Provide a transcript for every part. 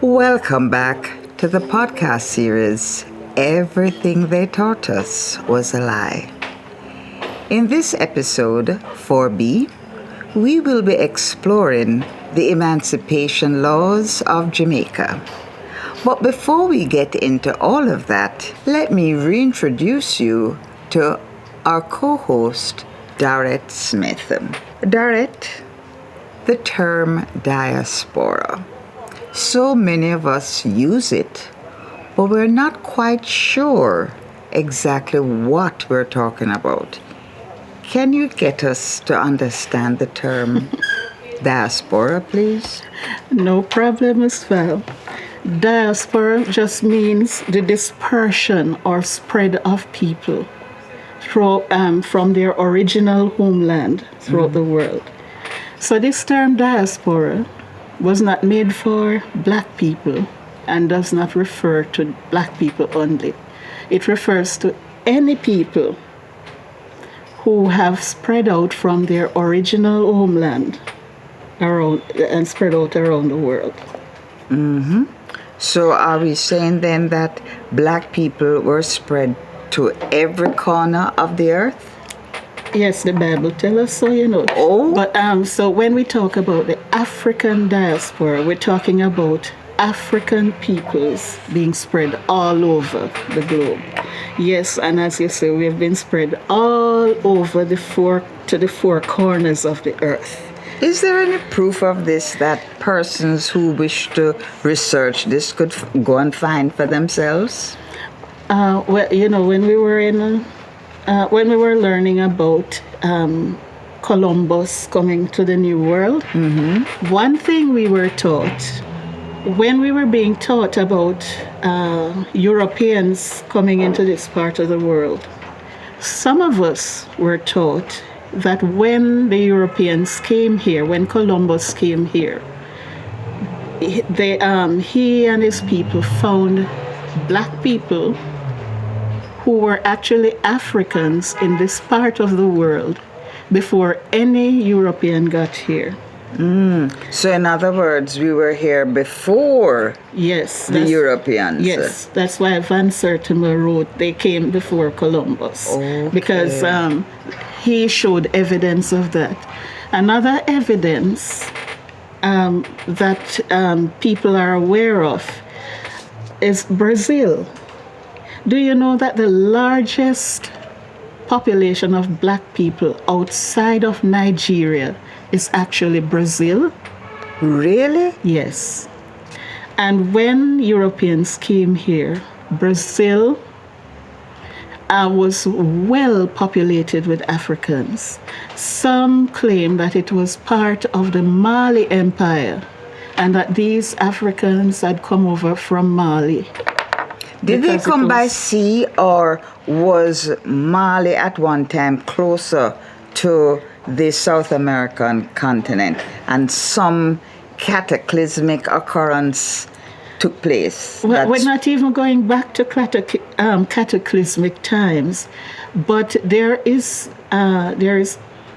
Welcome back to the podcast series, Everything They Taught Us Was a Lie. In this episode, 4B, we will be exploring the emancipation laws of Jamaica. But before we get into all of that, let me reintroduce you to our co-host, Darrett Smith. Darrett, the term diaspora. So many of us use it, but we're not quite sure exactly what we're talking about. Can you get us to understand the term diaspora, please? No problem as well. Diaspora just means the dispersion or spread of people from their original homeland throughout the world. So this term diaspora was not made for black people and does not refer to black people only. It refers to any people who have spread out from their original homeland and spread out around the world. Mm-hmm. So are we saying then that black people were spread to every corner of the earth? Yes, the Bible tells us so, Oh. But so when we talk about the African diaspora, we're talking about African peoples being spread all over the globe. Yes, and as you say, we have been spread all over the four corners of the earth. Is there any proof of this that persons who wish to research this could go and find for themselves? Well, when we were learning about Columbus coming to the New World, one thing we were taught, when we were being taught about Europeans coming into this part of the world, some of us were taught that when the Europeans came here, when Columbus came here, he and his people found black people who were actually Africans in this part of the world before any European got here. So in other words, we were here before the Europeans. Yes, that's why Van Sertima wrote they came before Columbus. Okay. Because he showed evidence of that. Another evidence that people are aware of is Brazil. Do you know that the largest population of black people outside of Nigeria is actually Brazil? Really? Yes. And when Europeans came here, Brazil was well populated with Africans. Some claim that it was part of the Mali Empire and that these Africans had come over from Mali. Did they come by sea, or was Mali at one time closer to the South American continent and some cataclysmic occurrence took place? Well, we're not even going back to cataclysmic times, but there is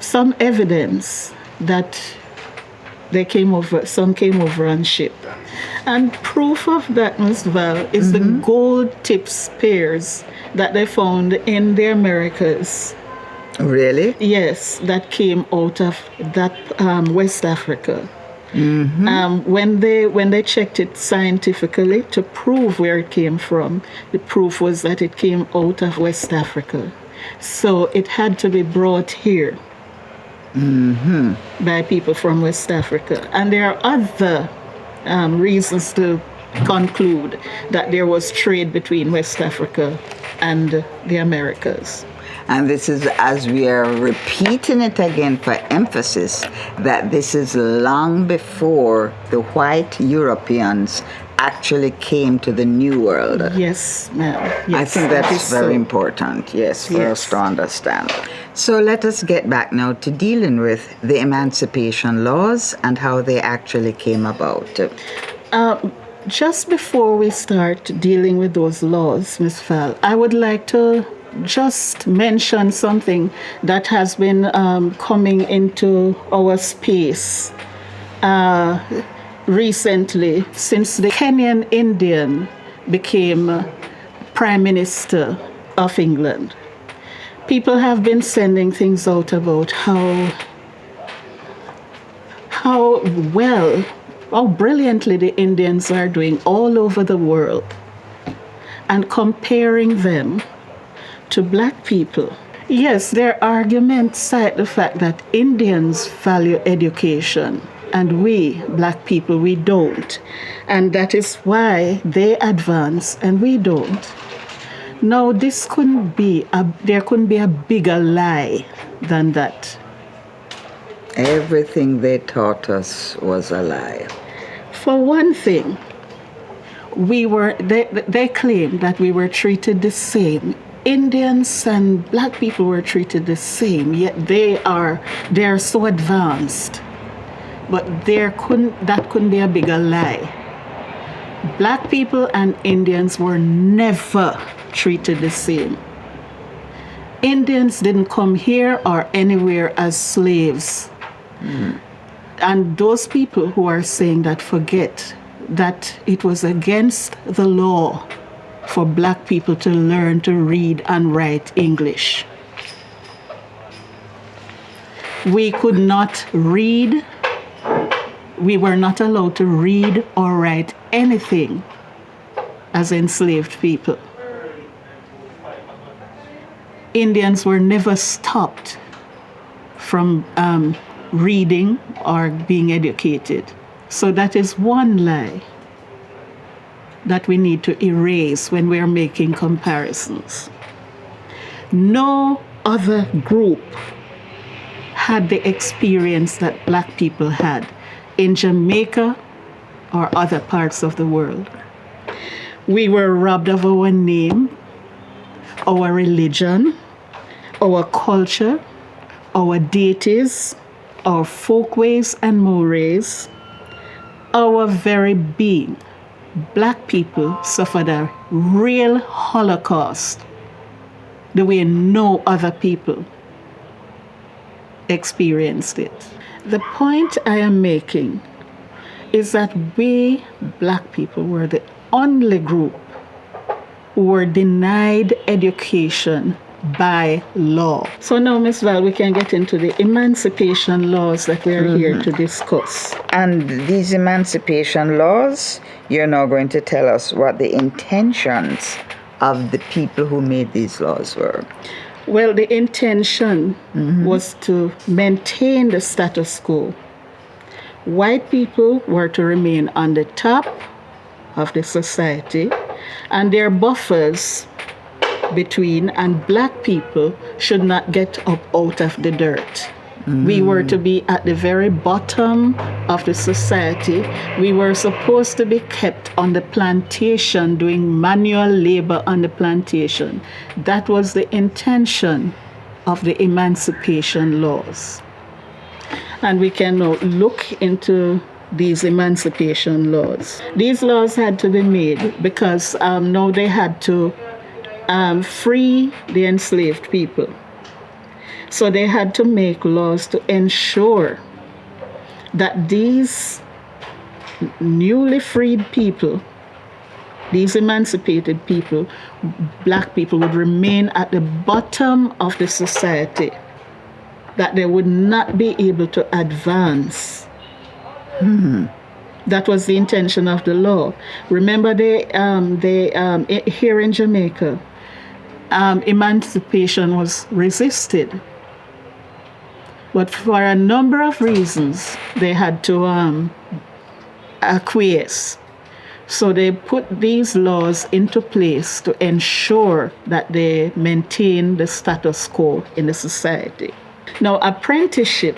some evidence that some came over on ship. And proof of that, Ms. Val, is the gold tip spears that they found in the Americas. Really? Yes, that came out of that West Africa. When they checked it scientifically to prove where it came from, the proof was that it came out of West Africa. So it had to be brought here by people from West Africa. And there are other reasons to conclude that there was trade between West Africa and the Americas. And this is, as we are repeating it again for emphasis, that this is long before the white Europeans actually came to the New World. Yes, ma'am. Yes, I think that's very important, for us to understand. So let us get back now to dealing with the emancipation laws and how they actually came about. Just before we start dealing with those laws, Ms. Val, I would like to just mention something that has been coming into our space recently, since the Kenyan Indian became Prime Minister of England, people have been sending things out about how well, how brilliantly the Indians are doing all over the world, and comparing them to black people. Yes, their arguments cite the fact that Indians value education and we, black people, we don't. And that is why they advance and we don't. Now, there couldn't be a bigger lie than that. Everything they taught us was a lie. For one thing, they claimed that we were treated the same. Indians and black people were treated the same, yet they are so advanced. But that couldn't be a bigger lie. Black people and Indians were never treated the same. Indians didn't come here or anywhere as slaves. And those people who are saying that forget that it was against the law for black people to learn to read and write English. We could not read. We were not allowed to read or write anything as enslaved people. Indians were never stopped from reading or being educated. So that is one lie that we need to erase when we are making comparisons. No other group had the experience that black people had in Jamaica or other parts of the world. We were robbed of our name, our religion, our culture, our deities, our folkways and mores, our very being. Black people suffered a real Holocaust the way no other people experienced it. The point I am making is that we, black people, were the only group who were denied education by law. So now, Ms. Val, we can get into the emancipation laws that we are here to discuss. And these emancipation laws, you're now going to tell us what the intentions of the people who made these laws were. Well, the intention was to maintain the status quo. White people were to remain on the top of the society, and their buffers between, and black people should not get up out of the dirt. We were to be at the very bottom of the society. We were supposed to be kept on the plantation doing manual labor on the plantation. That was the intention of the emancipation laws. And we can now look into these emancipation laws. These laws had to be made because now they had to free the enslaved people. So they had to make laws to ensure that these newly freed people, these emancipated people, black people, would remain at the bottom of the society, that they would not be able to advance. That was the intention of the law. Remember, here in Jamaica, emancipation was resisted. But for a number of reasons, they had to acquiesce. So they put these laws into place to ensure that they maintain the status quo in the society. Now, apprenticeship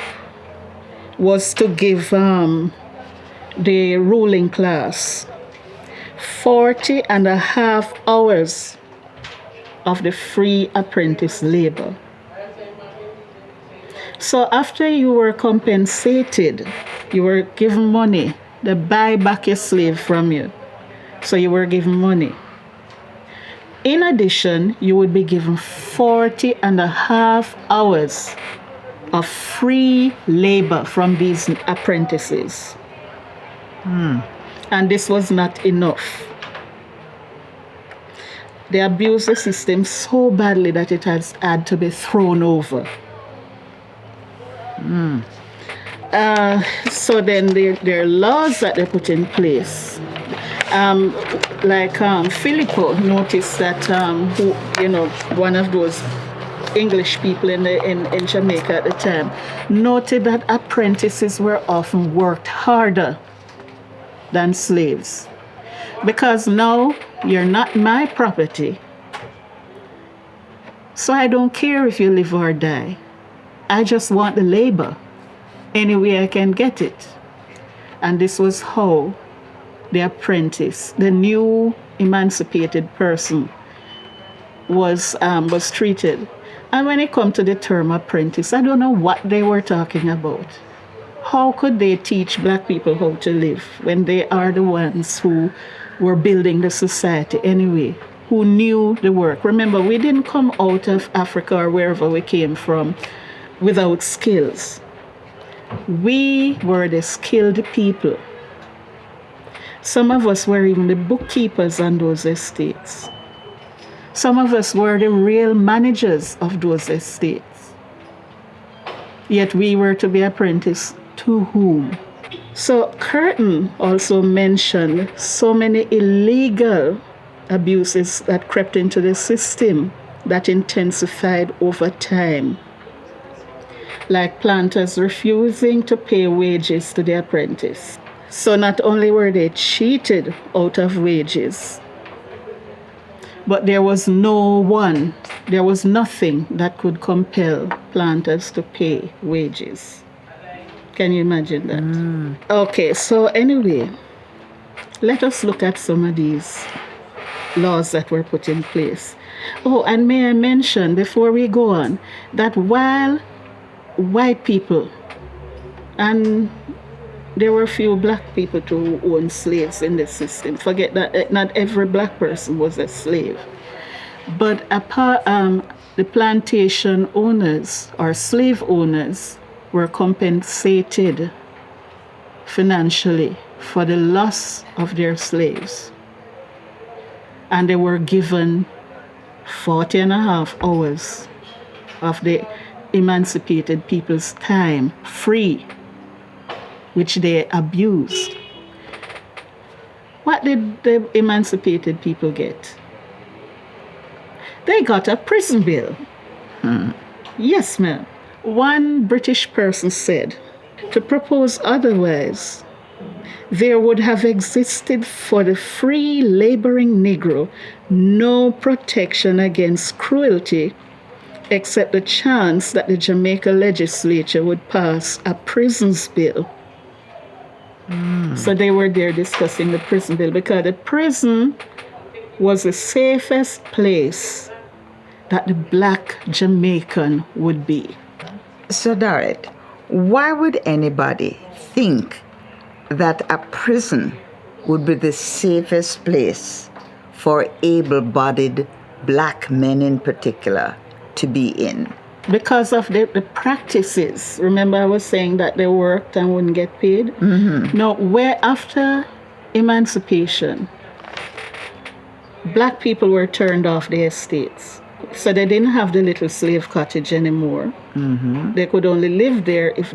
was to give the ruling class 40 and a half hours of the free apprentice labor. So after you were compensated, you were given money. They buy back your slave from you. So you were given money. In addition, you would be given 40 and a half hours of free labor from these apprentices. And this was not enough. They abused the system so badly that it has had to be thrown over. So then there are laws that they put in place. Filippo noticed that one of those English people in Jamaica at the time noted that apprentices were often worked harder than slaves, because now you're not my property, so I don't care if you live or die. I just want the labor any way I can get it. And this was how the apprentice, the new emancipated person, was treated. And when it comes to the term apprentice, I don't know what they were talking about. How could they teach black people how to live when they are the ones who were building the society anyway, who knew the work? Remember, we didn't come out of Africa or wherever we came from without skills. We were the skilled people. Some of us were even the bookkeepers on those estates. Some of us were the real managers of those estates. Yet we were to be apprenticed to whom? So Curtin also mentioned so many illegal abuses that crept into the system that intensified over time, like planters refusing to pay wages to the apprentice. So not only were they cheated out of wages, but there was nothing that could compel planters to pay wages. Can you imagine that? Okay, so anyway, let us look at some of these laws that were put in place. Oh, and may I mention before we go on that while white people, and there were a few black people who owned slaves in the system. Forget that not every black person was a slave. But the plantation owners or slave owners were compensated financially for the loss of their slaves. And they were given 40 and a half hours of the emancipated people's time free, which they abused. What did the emancipated people get? They got a prison bill. Yes, ma'am. One British person said, to propose otherwise, there would have existed for the free laboring Negro no protection against cruelty except the chance that the Jamaica legislature would pass a prisons bill. So they were there discussing the prison bill because the prison was the safest place that the black Jamaican would be. So, Dorrit, why would anybody think that a prison would be the safest place for able-bodied black men in particular to be in? Because of the practices. Remember I was saying that they worked and wouldn't get paid? Mm-hmm. No, where after emancipation, black people were turned off their estates. So they didn't have the little slave cottage anymore. Mm-hmm. They could only live there if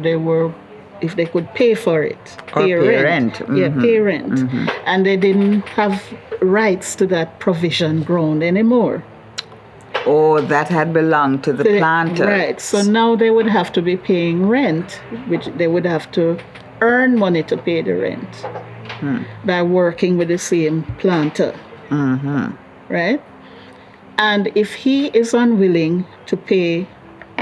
they could pay for it. Pay rent. Mm-hmm. Yeah, pay rent. Mm-hmm. And they didn't have rights to that provision ground anymore. Oh, that had belonged to the planters. Right. So now they would have to be paying rent, which they would have to earn money to pay the rent by working with the same planter. Mm-hmm. Right? And if he is unwilling to pay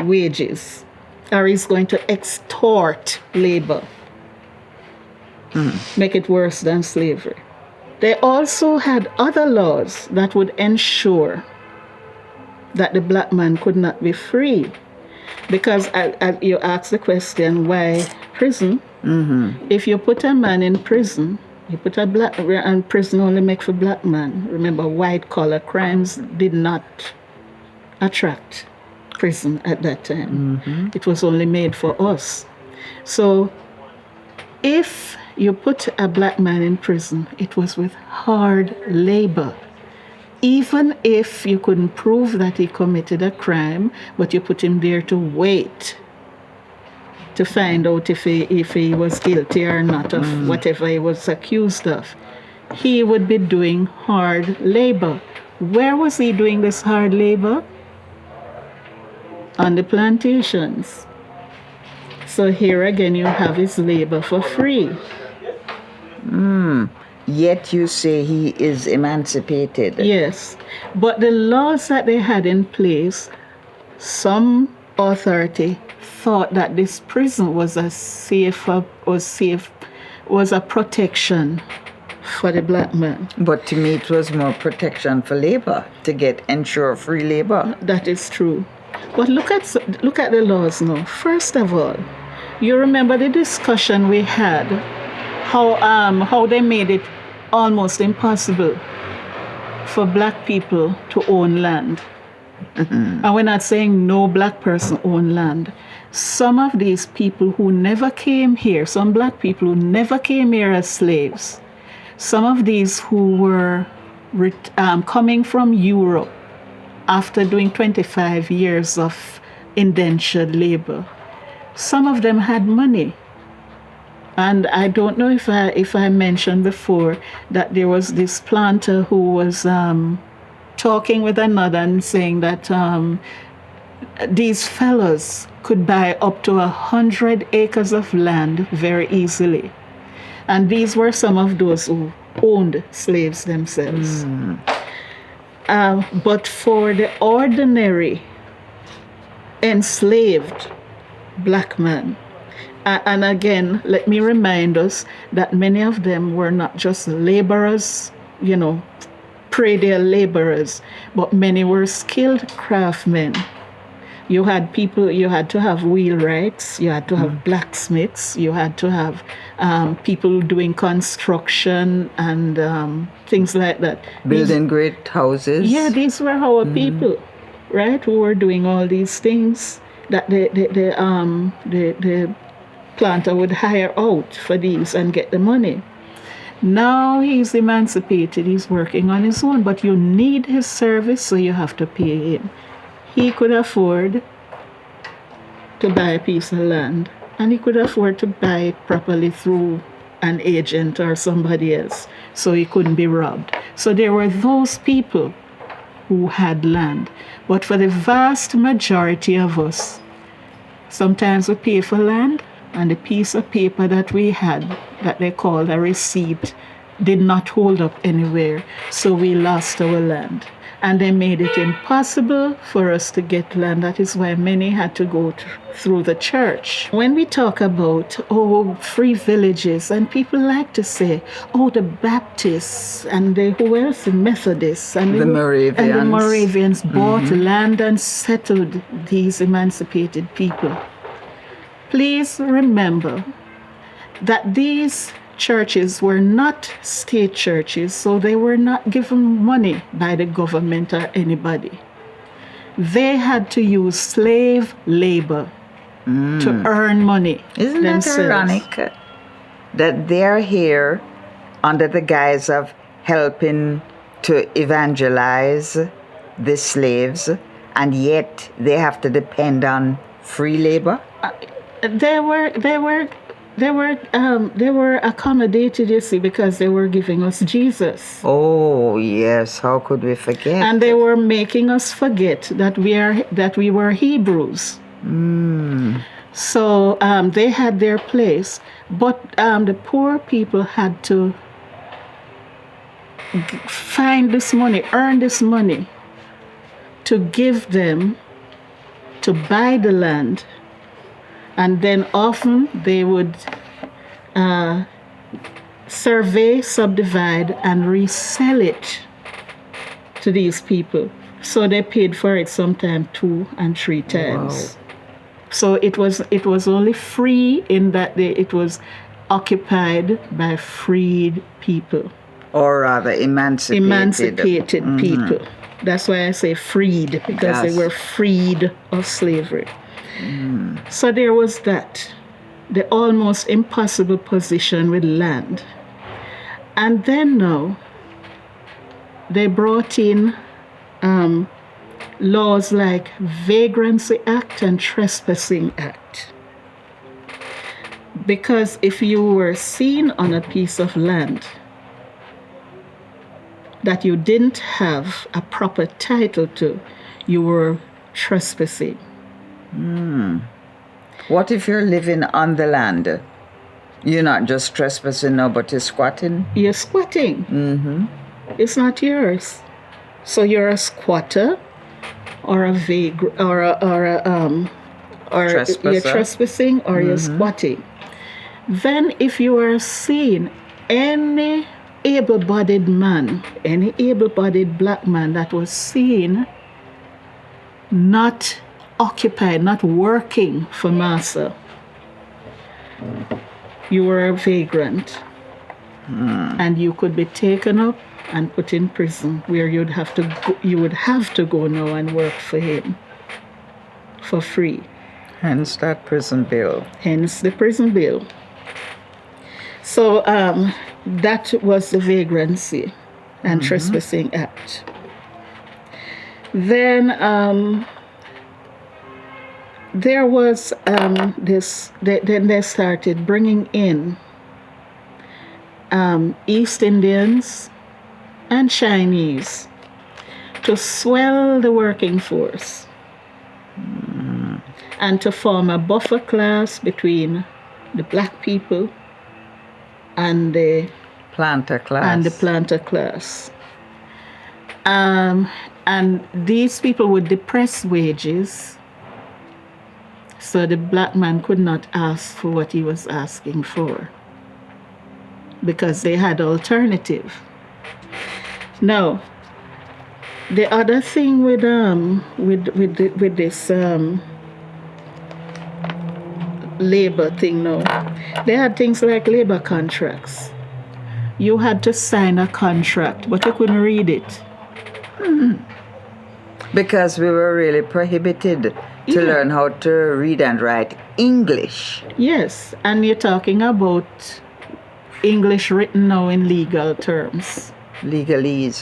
wages, or he's going to extort labor, make it worse than slavery. They also had other laws that would ensure that the black man could not be free. Because you ask the question, why prison? Mm-hmm. If you put a man in prison, you put a black, and prison only make for black man. Remember, white collar crimes did not attract prison at that time. Mm-hmm. It was only made for us. So if you put a black man in prison, it was with hard labor. Even if you couldn't prove that he committed a crime, but you put him there to wait to find out if he was guilty or not of whatever he was accused of. He would be doing hard labor. Where was he doing this hard labor? On the plantations. So here again you have his labor for free. Yet you say he is emancipated. Yes. But the laws that they had in place, some authority thought that this prison was a protection for the black man. But to me, it was more protection for labor, to ensure free labor. That is true. But look at the laws now. First of all, you remember the discussion we had, how they made it almost impossible for black people to own land. And we're not saying no black person own land. Some of these people who never came here, some black people who never came here as slaves, some of these who were coming from Europe after doing 25 years of indentured labor, some of them had money. And I don't know if I mentioned before that there was this planter who was talking with another and saying that these fellows could buy up to 100 acres of land very easily. And these were some of those who owned slaves themselves. But for the ordinary enslaved black man, and again, let me remind us that many of them were not just laborers, predial laborers, but many were skilled craftsmen. You had to have wheelwrights, you had to have blacksmiths, you had to have people doing construction and things like that. Building great houses. Yeah, these were our people, right, who were doing all these things that the planter would hire out for these and get the money. Now he's emancipated, he's working on his own, but you need his service, so you have to pay him. He could afford to buy a piece of land, and he could afford to buy it properly through an agent or somebody else, so he couldn't be robbed. So there were those people who had land. But for the vast majority of us, sometimes we pay for land, and the piece of paper that we had, that they called a receipt, did not hold up anywhere, so we lost our land. And they made it impossible for us to get land. That is why many had to go through the church. When we talk about, free villages, and people like to say, the Baptists and the Methodists and the Moravians bought land and settled these emancipated people. Please remember that these churches were not state churches, so they were not given money by the government or anybody. They had to use slave labor to earn money. Isn't themselves. that ironic that they're here under the guise of helping to evangelize the slaves, and yet they have to depend on free labor? They were accommodated, you see, because they were giving us Jesus. Oh, yes. How could we forget? And they were making us forget that we were Hebrews. So they had their place, but the poor people had to find this money, earn this money, to give them, to buy the land. And then often they would survey, subdivide, and resell it to these people. So they paid for it sometimes 2 and 3 times. Wow. So it was only free in that it was occupied by freed people. Or rather, emancipated people. That's why I say freed, because they were freed of slavery. So there was that. the almost impossible position with land. And then now, they brought in laws like Vagrancy Act and Trespassing Act. Because if you were seen on a piece of land that you didn't have a proper title to, you were trespassing. What if you're living on the land? You're not just trespassing now, but you're squatting? You're squatting. It's not yours. So you're a squatter or a Trespasser. you're trespassing or you're squatting. Then if you are seen, any able-bodied man, any able-bodied black man that was seen not occupied, not working for massa, you were a vagrant. And you could be taken up and put in prison, where you would have to go now and work for him for free. Hence that prison bill. Hence the prison bill. So that was the Vagrancy and Trespassing Act. Then there was this. Then they started bringing in East Indians and Chinese to swell the working force and to form a buffer class between the black people and the planter class. And these people would depress wages, so the black man could not ask for what he was asking for, because they had alternative. Now, the other thing with this labor thing now, they had things like labor contracts. You had to sign a contract, but you couldn't read it. Because we were really prohibited to learn how to read and write English. Yes, and you're talking about English written now in legal terms. Legalese.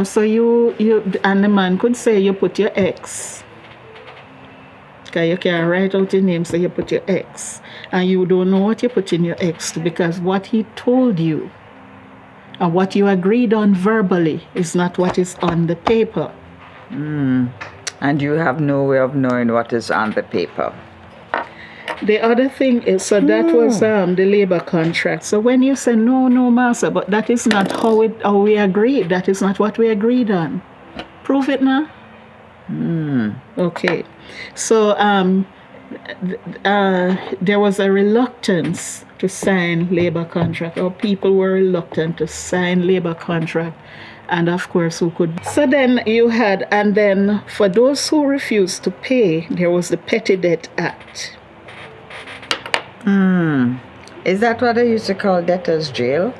So you and the man could say you put your X. Because you can't write out your name, so you put your X. And you don't know what you put in your X to, because what he told you and what you agreed on verbally is not what is on the paper. And you have no way of knowing what is on the paper. The other thing is, so that was the labor contract. So when you say no, master, but that is not how we agreed. That is not what we agreed on. Prove it now. Okay. So there was a reluctance to sign labor contract, or people were reluctant to sign labor contract. And of course, who could? So then you had, and then for those who refused to pay, there was the Petty Debt Act. Is that what they used to call debtor's jail?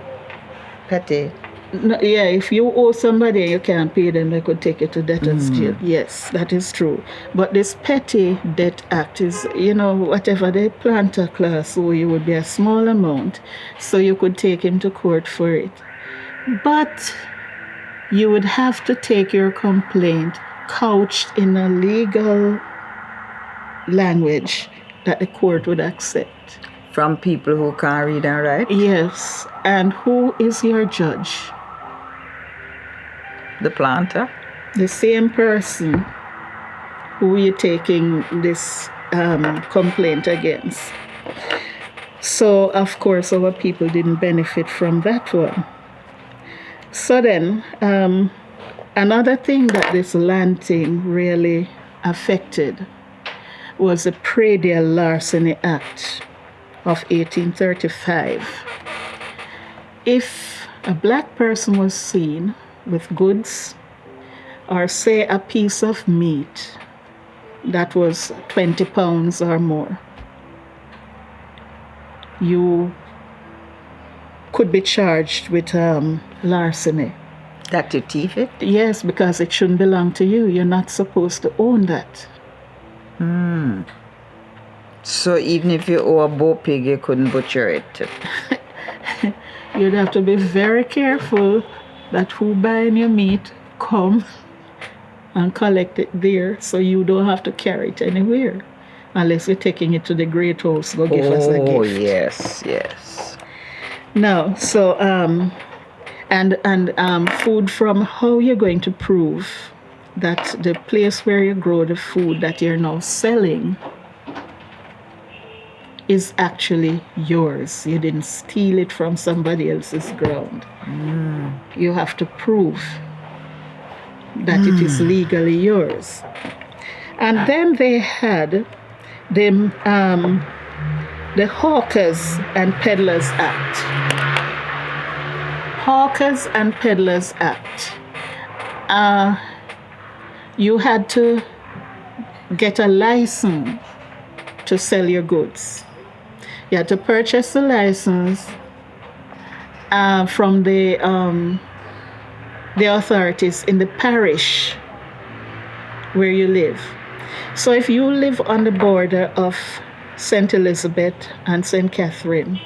Petty. No, yeah, if you owe somebody and you can't pay them, they could take you to debtor's jail. Yes, that is true. But this Petty Debt Act is, whatever the planter class owe you would be a small amount, so you could take him to court for it. But you would have to take your complaint couched in a legal language that the court would accept. From people who can't read and write? Yes. And who is your judge? The planter? The same person who you're taking this complaint against. So, of course, our people didn't benefit from that one. So then, another thing that this land thing really affected was the Predial Larceny Act of 1835. If a black person was seen with goods, or say a piece of meat that was 20 pounds or more, you could be charged with larceny. That you thief it? Yes, because it shouldn't belong to you. You're not supposed to own that. So even if you owe a bow pig, you couldn't butcher it. You'd have to be very careful that who buying your meat come and collect it there, so you don't have to carry it anywhere, unless you're taking it to the great house go give us a gift. Oh yes. No, so food from how you're going to prove that the place where you grow the food that you're now selling is actually yours. You didn't steal it from somebody else's ground. You have to prove that it is legally yours. And then they had the Hawkers and Peddlers Act. Hawkers and Peddlers Act. You had to get a license to sell your goods. You had to purchase the license from the authorities in the parish where you live. So if you live on the border of St. Elizabeth and St. Catherine,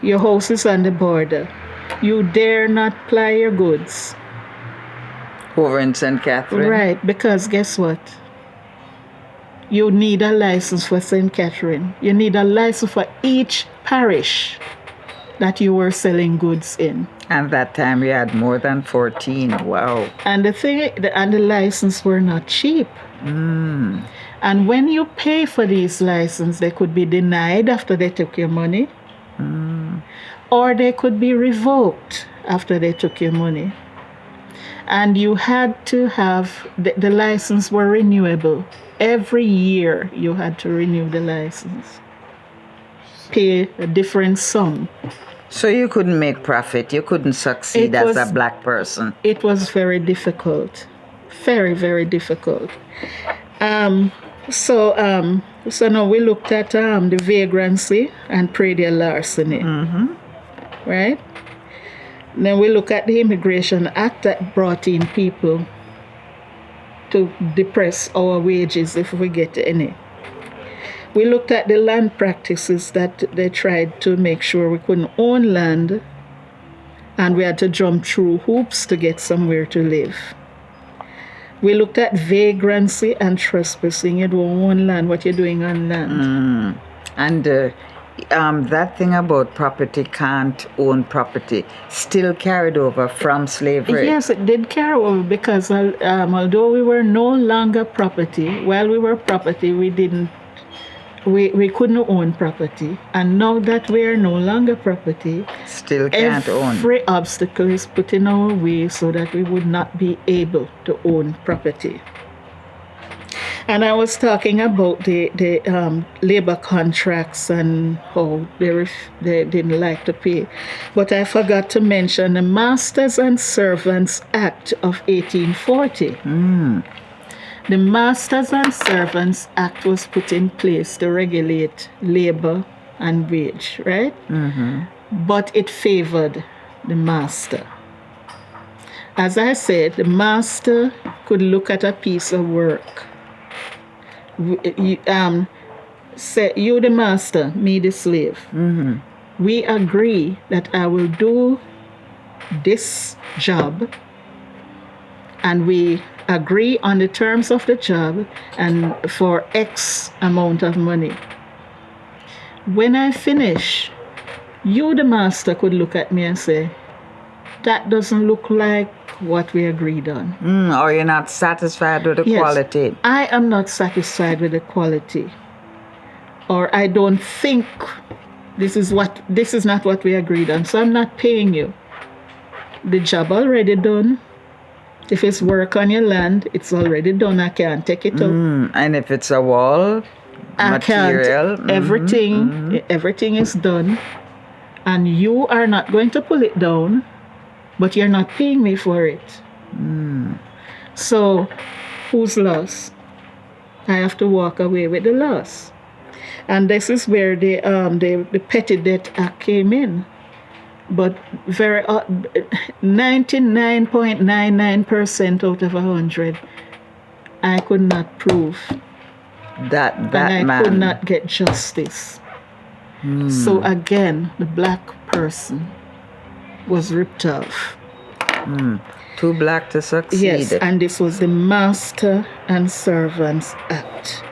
your house is on the border, you dare not ply your goods over in St. Catherine? Right, because guess what? You need a license for St. Catherine. You need a license for each parish that you were selling goods in. And that time we had more than 14. Wow. And the license were not cheap. And when you pay for these licenses, they could be denied after they took your money, or they could be revoked after they took your money. And you had to have, the license were renewable. Every year you had to renew the license. Pay a different sum. So you couldn't make profit. You couldn't succeed as a black person. It was very difficult. Very, very difficult. So now we looked at the vagrancy and predial larceny. Right? Then we look at the Immigration Act that brought in people to depress our wages if we get any. We looked at the land practices that they tried to make sure we couldn't own land, and we had to jump through hoops to get somewhere to live. We looked at vagrancy and trespassing. You don't own land, what you're doing on land. And that thing about property, can't own property, still carried over from slavery. Yes, it did carry over because although we were no longer property, while we were property, we couldn't own property. And now that we are no longer property, still can't own. Every obstacle is put in our way so that we would not be able to own property. And I was talking about the labor contracts and how they didn't like to pay. But I forgot to mention the Masters and Servants Act of 1840. The Masters and Servants Act was put in place to regulate labor and wage, right? But it favored the master. As I said, the master could look at a piece of work. Say, you the master, me the slave. We agree that I will do this job, and we agree on the terms of the job and for X amount of money. When I finish, you the master could look at me and say, that doesn't look like what we agreed on. Or you're not satisfied with the quality. I am not satisfied with the quality. Or I don't think this is not what we agreed on, so I'm not paying you. The job already done. If it's work on your land, it's already done. I can't take it out. And if it's a wall, material. Can't. Everything is done. And you are not going to pull it down, but you're not paying me for it. So, whose loss? I have to walk away with the loss. And this is where the Petty Debt Act came in. But 99.99% out of 100, I could not prove That and I man. could not get justice. So again, the black person was ripped off. Too black to succeed. Yes, and this was the Master and Servants Act.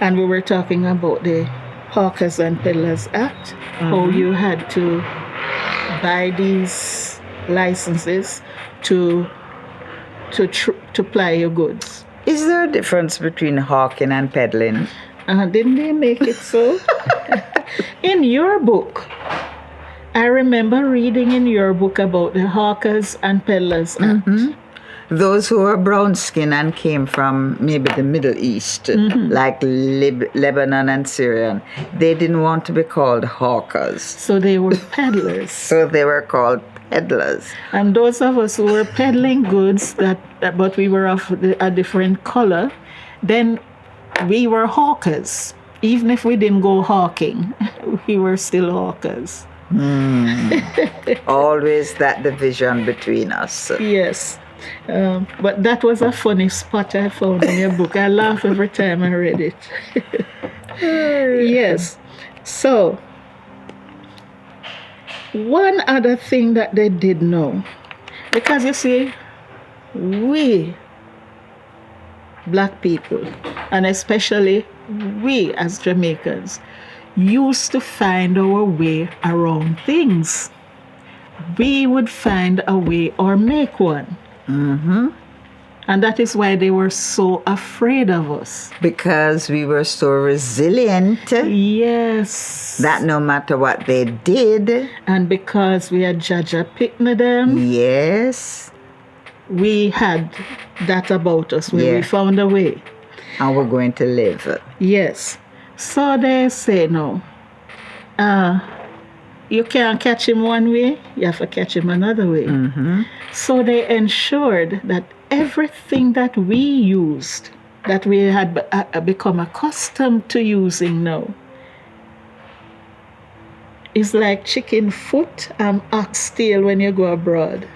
And we were talking about the Hawkers and Peddlers Act, how you had to buy these licenses to ply your goods. Is there a difference between hawking and peddling? Didn't they make it so? In your book, I remember reading in your book about the Hawkers and Peddlers Act. Those who were brown skinned and came from maybe the Middle East, like Lebanon and Syria, they didn't want to be called hawkers. So they were peddlers. So they were called peddlers. And those of us who were peddling goods, but we were of a different color, then we were hawkers. Even if we didn't go hawking, we were still hawkers. Always that division between us. Yes. But that was a funny spot I found in your book. I laugh every time I read it. Yes. So, one other thing that they did know, because you see, we, black people, and especially we as Jamaicans, used to find our way around things. We would find a way or make one. And that is why they were so afraid of us. Because we were so resilient. Yes. That no matter what they did. And because we had Jaja picking them. Yes. We had that about us where we found a way. And we're going to live. Yes. So they say no. You can't catch him one way, you have to catch him another way. So they ensured that everything that we used, that we had become accustomed to using now, is like chicken foot and oxtail when you go abroad.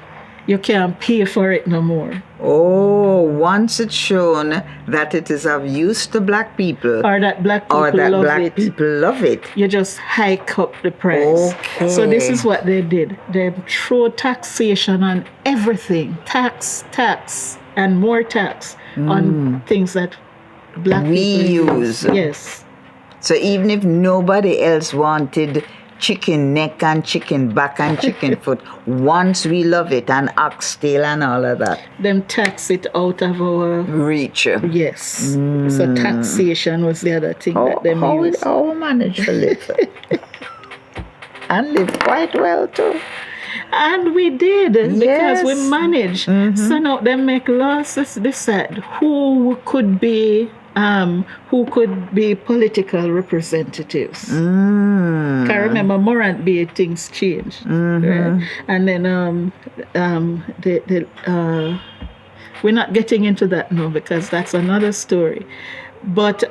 You can't pay for it no more. Oh, once it's shown that it is of use to black people. Or that black people love it. You just hike up the price. Okay. So this is what they did. They threw taxation on everything. Tax, and more tax on things that black people use. Yes. So even if nobody else wanted chicken neck and chicken back and chicken foot, once we love it, and oxtail and all of that, them tax it out of our reach. Yes. So taxation was the other thing that they used. How we manage to live and live quite well too. And we did, because we managed. So now they make laws to decide who could be political representatives. I remember Morant Bay, things changed. Right? And then we're not getting into that now because that's another story. But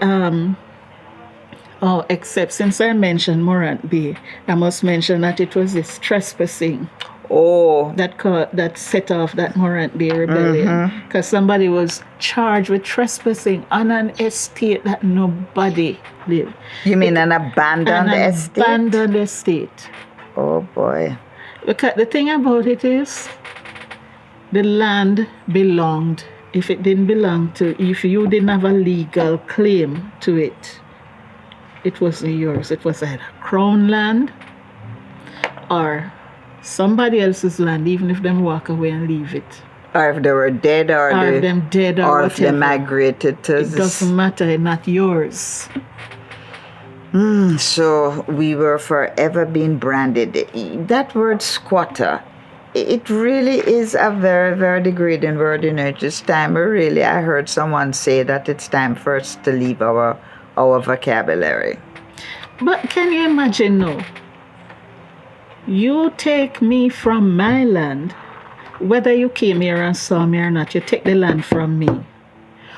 except since I mentioned Morant Bay, I must mention that it was this trespassing. That set off that Morant Bay rebellion, because somebody was charged with trespassing on an estate that nobody lived. You mean an abandoned estate? Abandoned estate. Oh boy. Because the thing about it is, the land belonged. If it didn't belong if you didn't have a legal claim to it, it wasn't yours. It was either crown land or somebody else's land, even if them walk away and leave it. Or if they were dead, or if them dead, or if they migrated to. It doesn't matter, not yours. So we were forever being branded. That word squatter, it really is a very, very degrading word. It's time. I heard someone say that it's time for us to leave our vocabulary. But can you imagine now? You take me from my land, whether you came here and saw me or not, you take the land from me.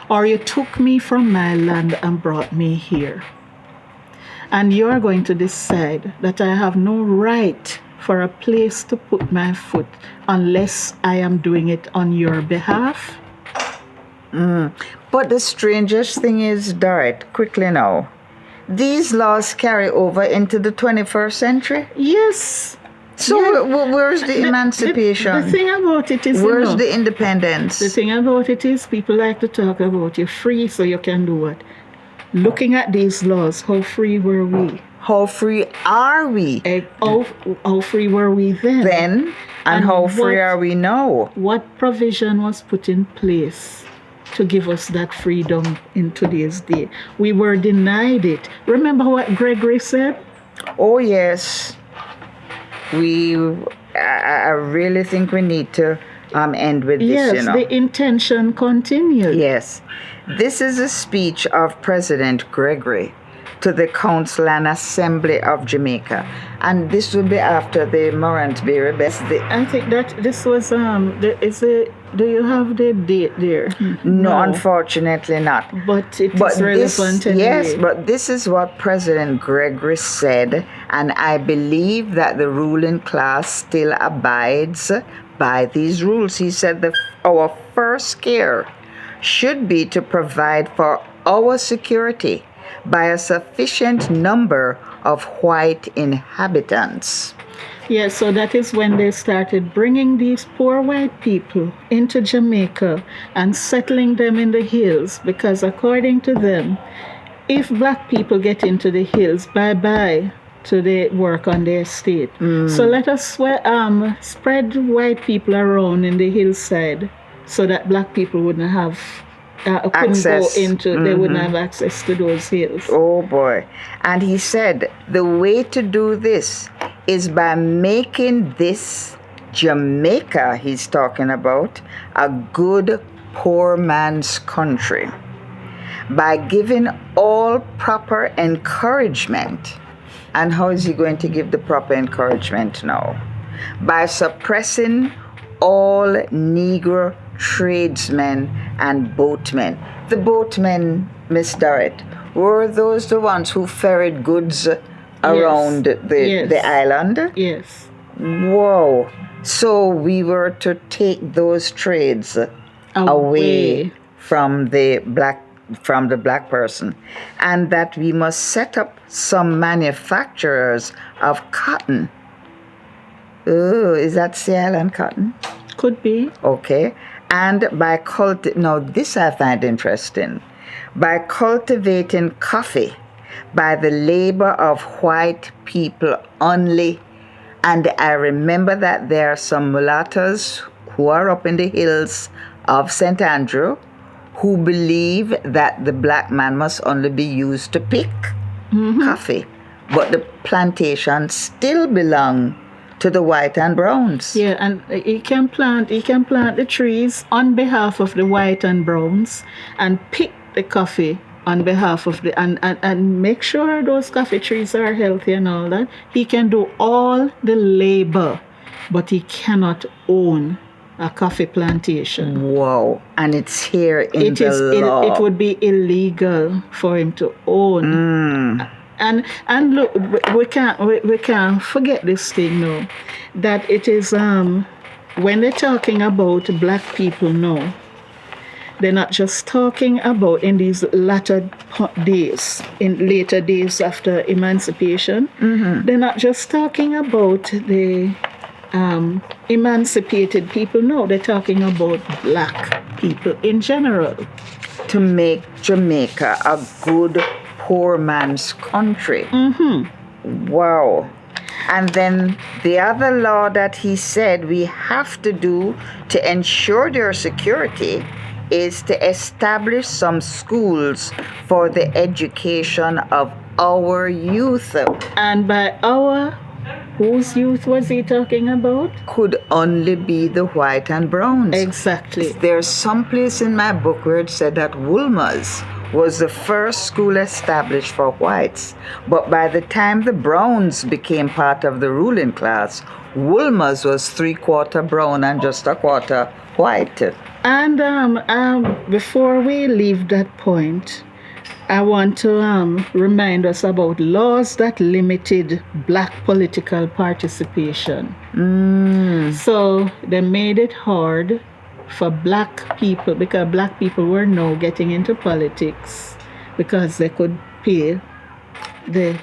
Or you took me from my land and brought me here. And you're going to decide that I have no right for a place to put my foot unless I am doing it on your behalf? But the strangest thing is, Dorrit, quickly now, these laws carry over into the 21st century? Yes. So where's the emancipation? The thing about it is, where's the independence? The thing about it is, people like to talk about you're free, so you can do what? Looking at these laws, how free were we? How free are we? How free were we then? And how free are we now? What provision was put in place to give us that freedom in today's day? We were denied it. Remember what Gregory said? Oh, yes. I really think we need to end with this, Yes, the intention continued. Yes. This is a speech of President Gregory to the Council and Assembly of Jamaica. And this will be after the Morant Bay rebellion. I think that this was, do you have the date there? No, unfortunately not. But it is relevant anyway. Yes, but this is what President Gregory said, and I believe that the ruling class still abides by these rules. He said our first care should be to provide for our security by a sufficient number of white inhabitants. Yes, so that is when they started bringing these poor white people into Jamaica and settling them in the hills, because according to them, if black people get into the hills, bye-bye to the work on the estate. So let us spread white people around in the hillside so that black people wouldn't have access. They wouldn't have access to those hills. Oh boy. And he said the way to do this is by making this Jamaica he's talking about a good poor man's country, by giving all proper encouragement. And how is he going to give the proper encouragement now? By suppressing all Negro tradesmen and boatmen. The boatmen, Miss Dorrit, were those the ones who ferried goods around the island? Yes. Whoa. So we were to take those trades away from the black person, and that we must set up some manufacturers of cotton. Oh, is that Sea Island cotton? Could be. Okay. And by now this I find interesting. By cultivating coffee by the labor of white people only. And I remember that there are some mulattoes who are up in the hills of St. Andrew who believe that the black man must only be used to pick coffee. But the plantations still belong to the white and browns. Yeah, and he can plant the trees on behalf of the white and browns and pick the coffee on behalf of and make sure those coffee trees are healthy and all that. He can do all the labor, but he cannot own a coffee plantation. Wow. And it's here in the law. It would be illegal for him to own. And look, we can't forget this thing now, that it is when they're talking about black people now, they're not just talking about in these later days after emancipation. They're not just talking about the emancipated people. No, they're talking about black people in general. To make Jamaica a good poor man's country. Wow. And then the other law that he said we have to do to ensure their security is to establish some schools for the education of our youth. And by our, whose youth was he talking about? Could only be the white and browns. Exactly. There's some place in my book where it said that Woolmer's was the first school established for whites. But by the time the browns became part of the ruling class, Woolmer's was 3/4 brown and just 1/4 white. And before we leave that point, I want to remind us about laws that limited black political participation. So they made it hard for black people, because black people were now getting into politics because they could pay the,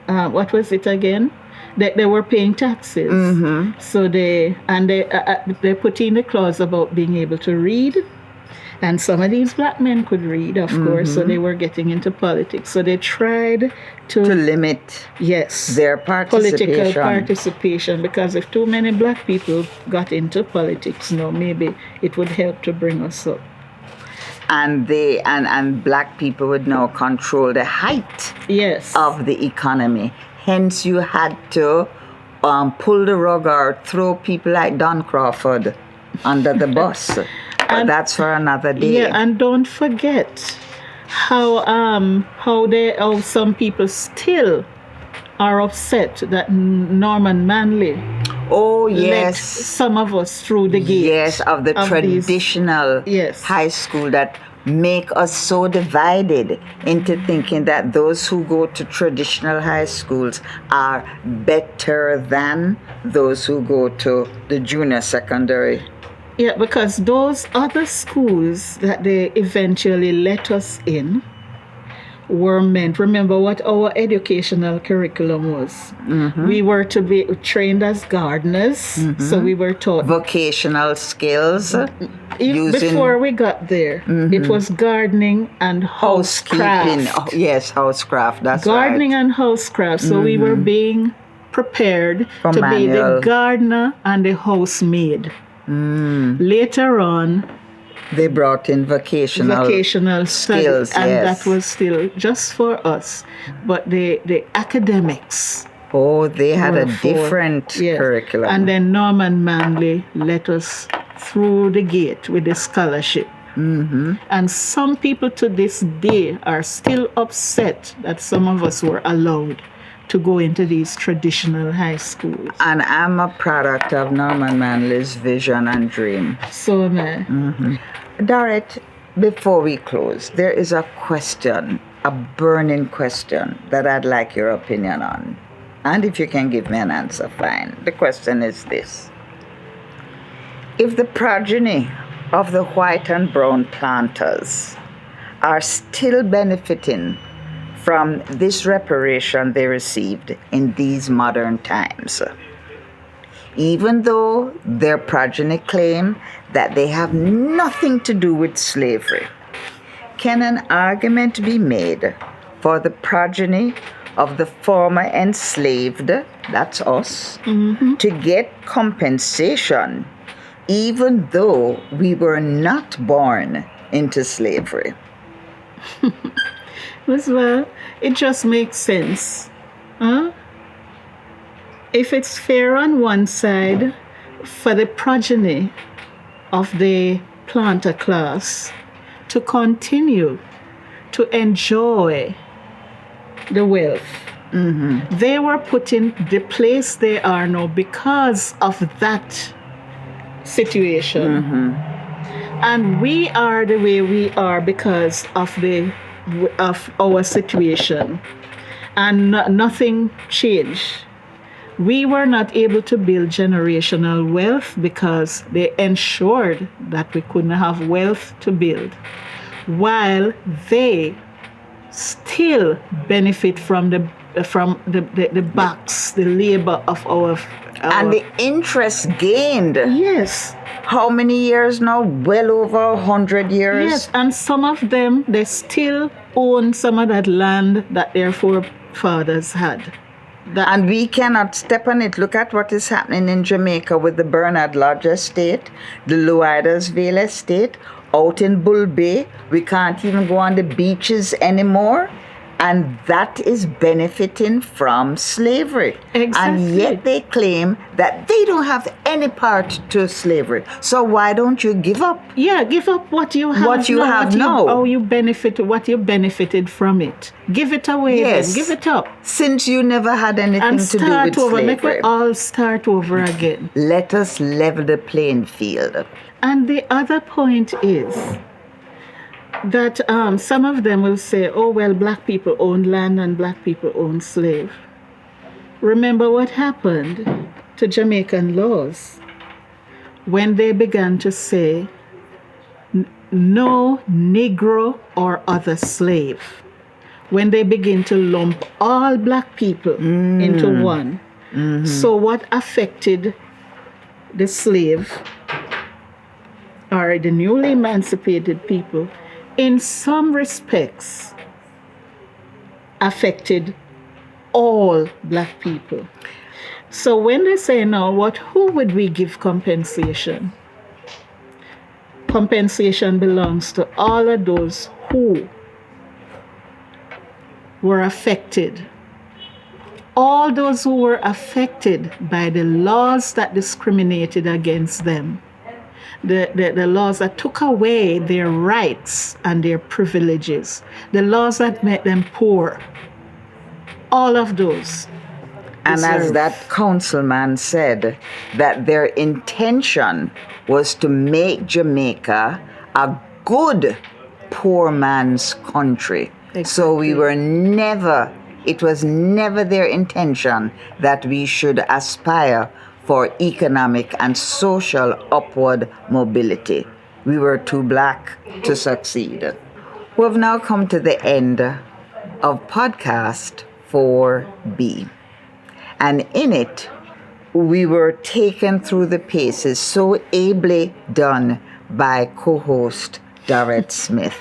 what was it again? They were paying taxes. So they put in the clause about being able to read. And some of these black men could read, of course, so they were getting into politics. So they tried to limit their participation. Political participation, because if too many black people got into politics now, maybe it would help to bring us up. And and black people would now control the height of the economy. Hence, you had to pull the rug or throw people like Don Crawford under the bus. But that's for another day. Yeah, and don't forget how some people still are upset that Norman Manley let some of us through the gate. Yes, of the traditional high school that make us so divided into thinking that those who go to traditional high schools are better than those who go to the junior secondary. Yeah, because those other schools that they eventually let us in were meant, remember what our educational curriculum was. We were to be trained as gardeners, so we were taught vocational skills. Before we got there, it was gardening and housekeeping. Housecraft, that's gardening and housecraft. So we were being prepared to be the gardener and the housemaid. Later on, they brought in vocational skills, and that was still just for us. But the academics, they had a different curriculum. And then Norman Manley let us through the gate with the scholarship. And some people to this day are still upset that some of us were allowed to go into these traditional high schools. And I'm a product of Norman Manley's vision and dream. So am I. Dorrit, before we close, there is a question, a burning question that I'd like your opinion on. And if you can give me an answer, fine. The question is this. If the progeny of the white and brown planters are still benefiting from this reparation they received in these modern times, even though their progeny claim that they have nothing to do with slavery, can an argument be made for the progeny of the former enslaved, that's us, to get compensation even though we were not born into slavery? Well, it just makes sense. If it's fair on one side for the progeny of the planter class to continue to enjoy the wealth, they were put in the place they are now because of that situation. And we are the way we are because of our situation, and nothing changed. We were not able to build generational wealth because they ensured that we couldn't have wealth to build, while they still benefit from the backs, the labor of our and the interest gained. Yes. How many years now? Well over 100 years. Yes, and some of them, they still own some of that land that their forefathers had. And we cannot step on it. Look at what is happening in Jamaica with the Bernard Lodge estate, the Louidersville estate, out in Bull Bay. We can't even go on the beaches anymore. And that is benefiting from slavery. Exactly. And yet they claim that they don't have any part to slavery. So why don't you give up? Yeah, give up what you have how you benefit, what you benefited from it. Give it away then. Give it up. Since you never had anything and to do with over. slavery. Make it all start over again. Let us level the playing field. And the other point is that some of them will say, oh, well, black people own land and black people own slave. Remember what happened to Jamaican laws when they began to say, no Negro or other slave, when they begin to lump all black people into one. So what affected the slave or the newly emancipated people, in some respects, affected all black people. So when they say now, who would we give compensation? Compensation belongs to all of those who were affected. All those who were affected by the laws that discriminated against them, the laws that took away their rights and their privileges, the laws that made them poor, all of those. And as that councilman said, that their intention was to make Jamaica a good poor man's country. Exactly. So it was never their intention that we should aspire for economic and social upward mobility. We were too black to succeed. We've now come to the end of podcast 4B. And in it, we were taken through the paces so ably done by co-host Dorrit Smith.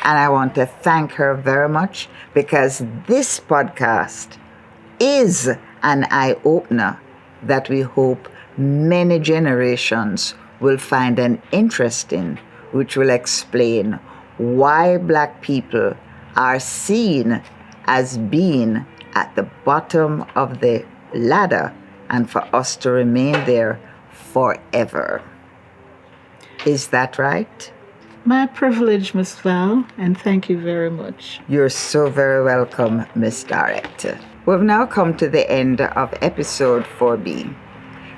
And I want to thank her very much, because this podcast is an eye-opener that we hope many generations will find an interest in, which will explain why black people are seen as being at the bottom of the ladder, and for us to remain there forever. Is that right? My privilege, Miss Val, and thank you very much. You're so very welcome, Miss Dorrit. We've now come to the end of episode 4B.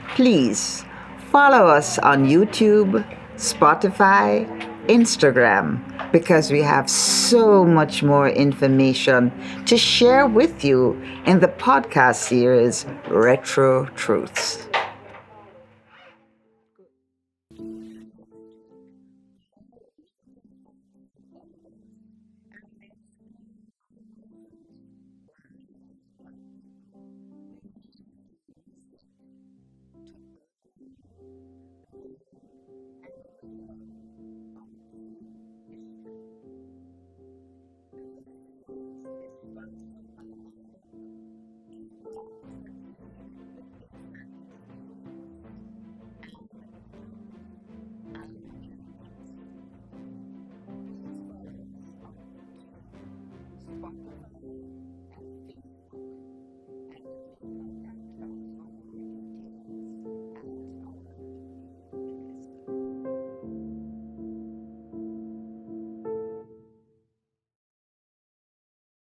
Please follow us on YouTube, Spotify, Instagram, because we have so much more information to share with you in the podcast series Retro Truths.